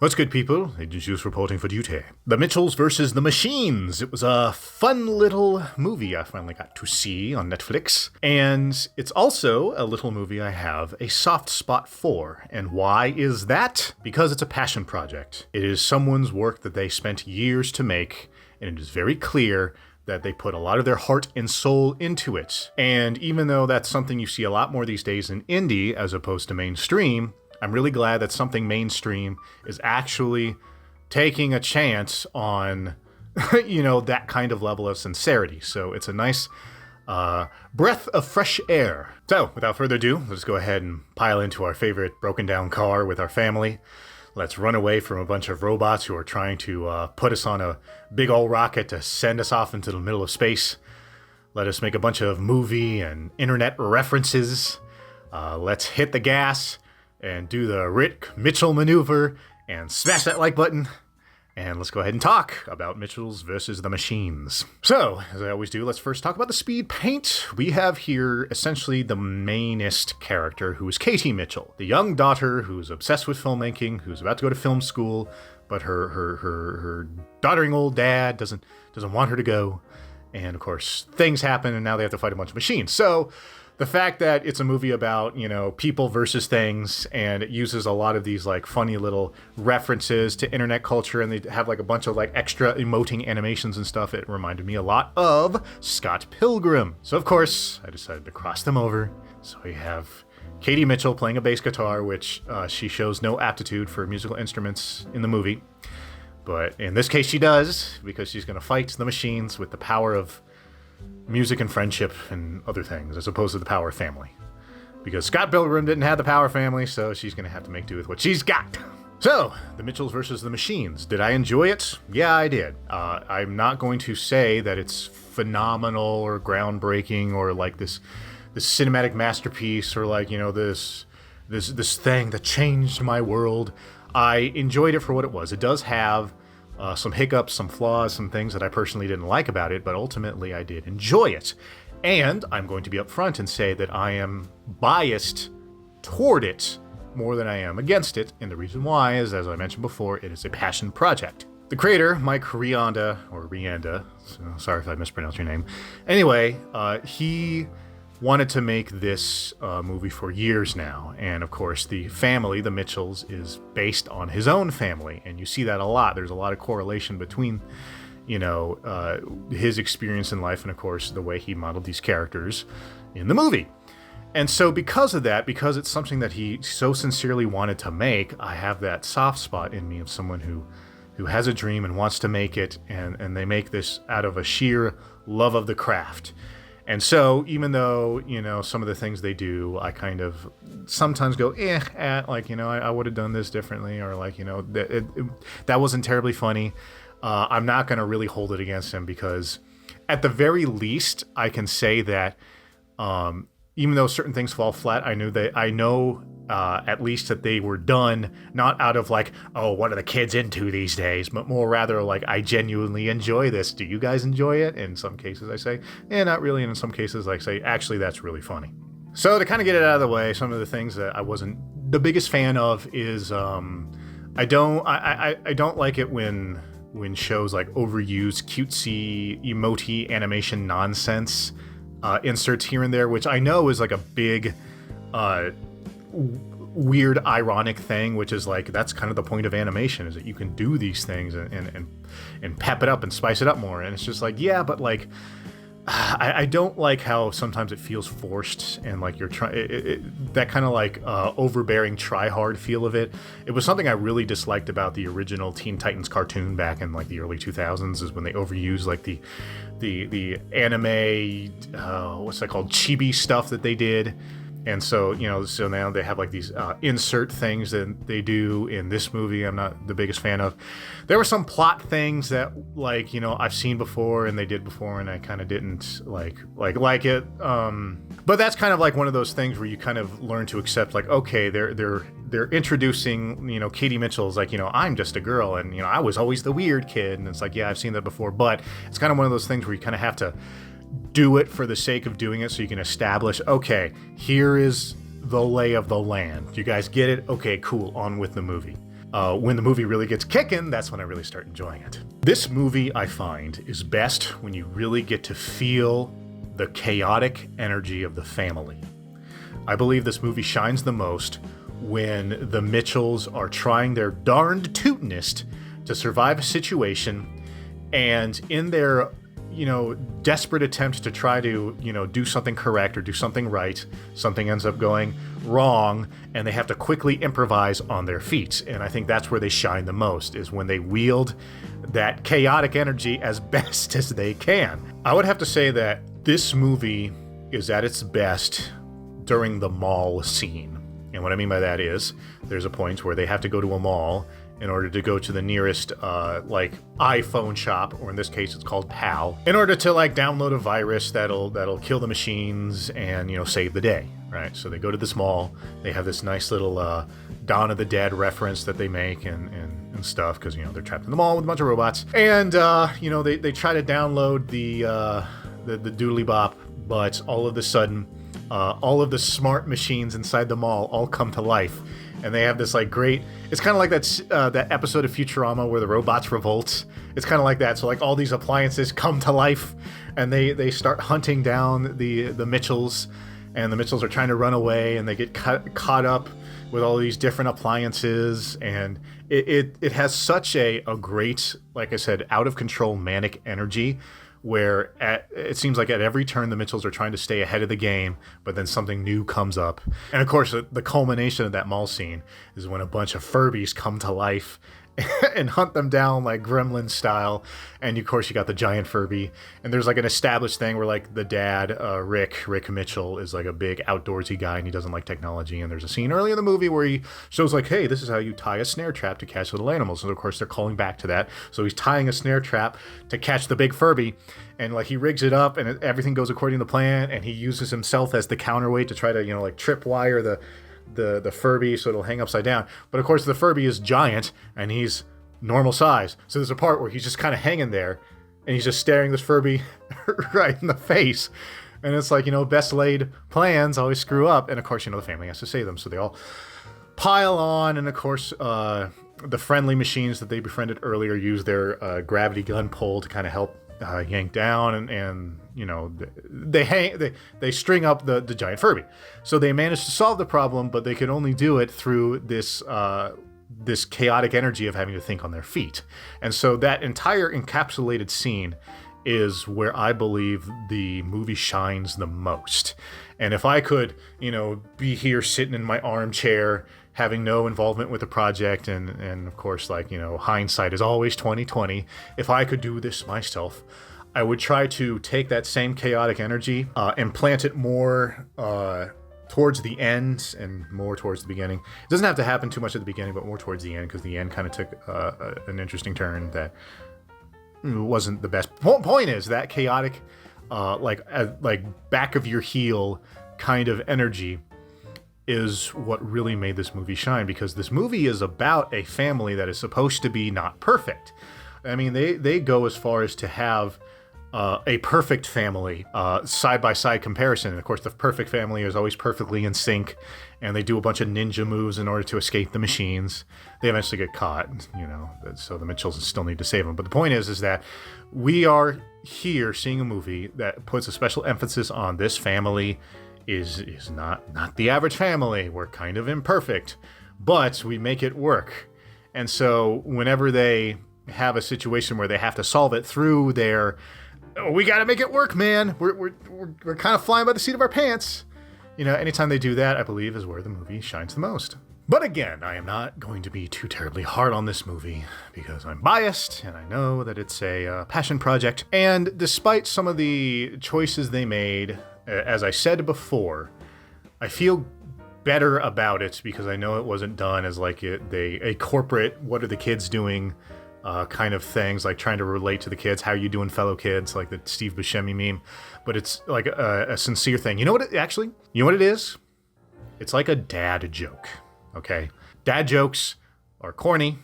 What's good, people? Agent Juice reporting for duty. The Mitchells versus the Machines. It was a fun little movie I finally got to see on Netflix. And it's also a little movie I have a soft spot for. And why is that? Because it's a passion project. It is someone's work that they spent years to make, and it is very clear that they put a lot of their heart and soul into it. And even though that's something you see a lot more these days in indie as opposed to mainstream, I'm really glad that something mainstream is actually taking a chance on, that kind of level of sincerity. So it's a nice breath of fresh air. So without further ado, let's go ahead and pile into our favorite broken down car with our family. Let's run away from a bunch of robots who are trying to put us on a big old rocket to send us off into the middle of space. Let us make a bunch of movie and internet references. Let's hit the gas and do the Rick Mitchell maneuver and smash that like button. And let's go ahead and talk about Mitchells versus the Machines. So, as I always do, let's first talk about the Speedpaint. We have here essentially the mainest character, who is Katie Mitchell, the young daughter who's obsessed with filmmaking, who's about to go to film school, but her doddering old dad doesn't want her to go. And of course, things happen, and now they have to fight a bunch of machines. So the fact that it's a movie about, people versus things, and it uses a lot of these like funny little references to internet culture, and they have like a bunch of like extra emoting animations and stuff, it reminded me a lot of Scott Pilgrim. So of course, I decided to cross them over. So we have Katie Mitchell playing a bass guitar, which she shows no aptitude for musical instruments in the movie. But in this case she does, because she's going to fight the machines with the power of music and friendship and other things, as opposed to the power of family. Because Scott Pilgrim didn't have the power of family, so she's going to have to make do with what she's got. So, the Mitchells versus the Machines. Did I enjoy it? Yeah, I did. I'm not going to say that it's phenomenal or groundbreaking or like this cinematic masterpiece or like, this thing that changed my world. I enjoyed it for what it was. It does have some hiccups, some flaws, some things that I personally didn't like about it, but ultimately I did enjoy it. And I'm going to be upfront and say that I am biased toward it more than I am against it, and the reason why is, as I mentioned before, it is a passion project. The creator, Mike Rianda, so sorry if I mispronounced your name. Anyway, he wanted to make this movie for years now, and of course the family, the Mitchells, is based on his own family, and you see that a lot. There's a lot of correlation between, his experience in life and of course the way he modeled these characters in the movie. And so because of that, because it's something that he so sincerely wanted to make, I have that soft spot in me of someone who has a dream and wants to make it, and they make this out of a sheer love of the craft. And so, even though, some of the things they do, I kind of sometimes go, I would have done this differently, or like, that wasn't terribly funny. I'm not going to really hold it against him, because at the very least, I can say that even though certain things fall flat, I know at least that they were done not out of like, oh, what are the kids into these days, but more rather like, I genuinely enjoy this. Do you guys enjoy it? In some cases I say, not really. And in some cases I say, actually, that's really funny. So to kind of get it out of the way, some of the things that I wasn't the biggest fan of is I don't like it when shows like overuse cutesy emoji animation nonsense inserts here and there, which I know is like a big weird ironic thing, which is like, that's kind of the point of animation, is that you can do these things and pep it up and spice it up more. And it's just like, yeah, but like I don't like how sometimes it feels forced, and like you're trying that kind of like overbearing try hard feel of it. It was something I really disliked about the original Teen Titans cartoon back in like the early 2000s, is when they overused like the anime what's that called, chibi stuff that they did. And so, so now they have like these insert things that they do in this movie I'm not the biggest fan of. There were some plot things that like, I've seen before and they did before, and I kind of didn't like it. But that's kind of like one of those things where you kind of learn to accept, like, okay, they're introducing, Katie Mitchell's like, I'm just a girl, and, I was always the weird kid. And it's like, yeah, I've seen that before. But it's kind of one of those things where you kind of have to do it for the sake of doing it, so you can establish, okay, here is the lay of the land. You guys get it? Okay, cool, on with the movie. When the movie really gets kicking, that's when I really start enjoying it. This movie, I find, is best when you really get to feel the chaotic energy of the family. I believe this movie shines the most when the Mitchells are trying their darned tootinest to survive a situation, and in their, desperate attempts to try to, do something correct or do something right, something ends up going wrong, and they have to quickly improvise on their feet. And I think that's where they shine the most, is when they wield that chaotic energy as best as they can. I would have to say that this movie is at its best during the mall scene. And what I mean by that is, there's a point where they have to go to a mall in order to go to the nearest, iPhone shop, or in this case, it's called PAL, in order to, download a virus that'll kill the machines and, save the day, right? So they go to this mall. They have this nice little Dawn of the Dead reference that they make and stuff, because, they're trapped in the mall with a bunch of robots. And, they try to download the doodly bop, but all of a sudden, all of the smart machines inside the mall all come to life. And they have this great, it's kind of like that episode of Futurama where the robots revolt. It's kind of like that. So all these appliances come to life, and they start hunting down the Mitchells, and the Mitchells are trying to run away, and they get caught up with all these different appliances. And it has such a great, like I said, out of control manic energy, where it seems like at every turn the Mitchells are trying to stay ahead of the game, but then something new comes up. And of course, the culmination of that mall scene is when a bunch of Furbies come to life and hunt them down like Gremlin style. And of course, you got the giant Furby. And there's an established thing where the dad, Rick Mitchell, is a big outdoorsy guy, and he doesn't like technology. And there's a scene early in the movie where he shows hey, this is how you tie a snare trap to catch little animals. And of course, they're calling back to that. So he's tying a snare trap to catch the big Furby. And he rigs it up, and everything goes according to plan. And he uses himself as the counterweight to try to, tripwire the Furby so it'll hang upside down. But of course, the Furby is giant, and he's normal size. So there's a part where he's just kind of hanging there, and he's just staring this Furby right in the face. And it's best laid plans always screw up. And of course, the family has to save them. So they all pile on. And of course, the friendly machines that they befriended earlier use their gravity gun pole to kind of help yank down, and they string up the giant Furby. So they managed to solve the problem, but they could only do it through this chaotic energy of having to think on their feet. And so that entire encapsulated scene is where I believe the movie shines the most. And if I could, be here sitting in my armchair, having no involvement with the project, and of course, hindsight is always 20/20. If I could do this myself, I would try to take that same chaotic energy and plant it more towards the end and more towards the beginning. It doesn't have to happen too much at the beginning, but more towards the end, because the end kind of took an interesting turn that wasn't the best. Point is that chaotic, back of your heel kind of energy is what really made this movie shine, because this movie is about a family that is supposed to be not perfect. I mean, they go as far as to have a perfect family, side-by-side comparison. And of course, the perfect family is always perfectly in sync, and they do a bunch of ninja moves in order to escape the machines. They eventually get caught, so the Mitchells still need to save them. But the point is that we are here seeing a movie that puts a special emphasis on this family is not the average family. We're kind of imperfect, but we make it work. And so whenever they have a situation where they have to solve it through their, we got to make it work, man. We're kind of flying by the seat of our pants. Anytime they do that, I believe is where the movie shines the most. But again, I am not going to be too terribly hard on this movie because I'm biased and I know that it's a passion project. And despite some of the choices they made, as I said before, I feel better about it because I know it wasn't done as a corporate, what are the kids doing kind of things, like trying to relate to the kids, how you doing fellow kids, like the Steve Buscemi meme. But it's like a sincere thing. You know what it is? It's like a dad joke, okay? Dad jokes are corny,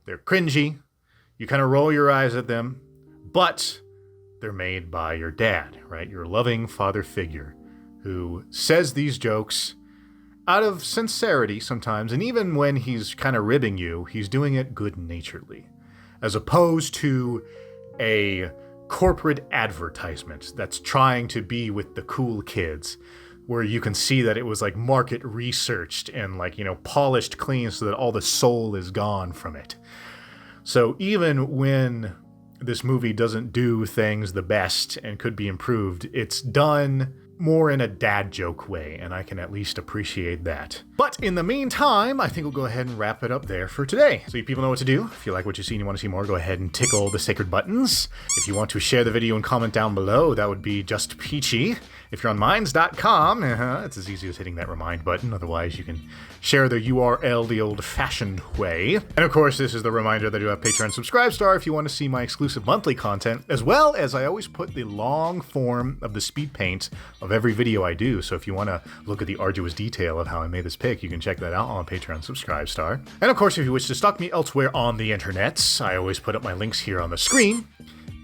they're cringy, you kind of roll your eyes at them, but they're made by your dad, right? Your loving father figure who says these jokes out of sincerity sometimes, and even when he's kind of ribbing you, he's doing it good-naturedly, as opposed to a corporate advertisement that's trying to be with the cool kids, where you can see that it was like market researched and like, polished clean so that all the soul is gone from it. So even when this movie doesn't do things the best and could be improved, it's done more in a dad joke way, and I can at least appreciate that. But in the meantime, I think we'll go ahead and wrap it up there for today. So you people know what to do. If you like what you see and you want to see more, go ahead and tickle the sacred buttons. If you want to share the video and comment down below, that would be just peachy. If you're on minds.com, it's as easy as hitting that remind button. Otherwise, you can share the URL the old-fashioned way. And of course, this is the reminder that I do have Patreon Subscribe Star if you want to see my exclusive monthly content, as well as I always put the long form of the speed paint of every video I do. So if you want to look at the arduous detail of how I made this pic, you can check that out on Patreon Subscribe Star. And of course, if you wish to stalk me elsewhere on the internet, I always put up my links here on the screen.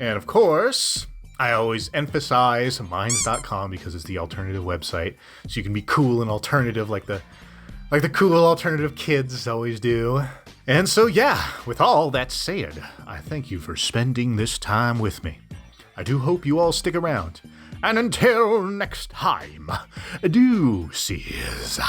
And of course, I always emphasize minds.com because it's the alternative website, so you can be cool and alternative like the cool alternative kids always do. And so yeah, with all that said, I thank you for spending this time with me. I do hope you all stick around. And until next time, deuces.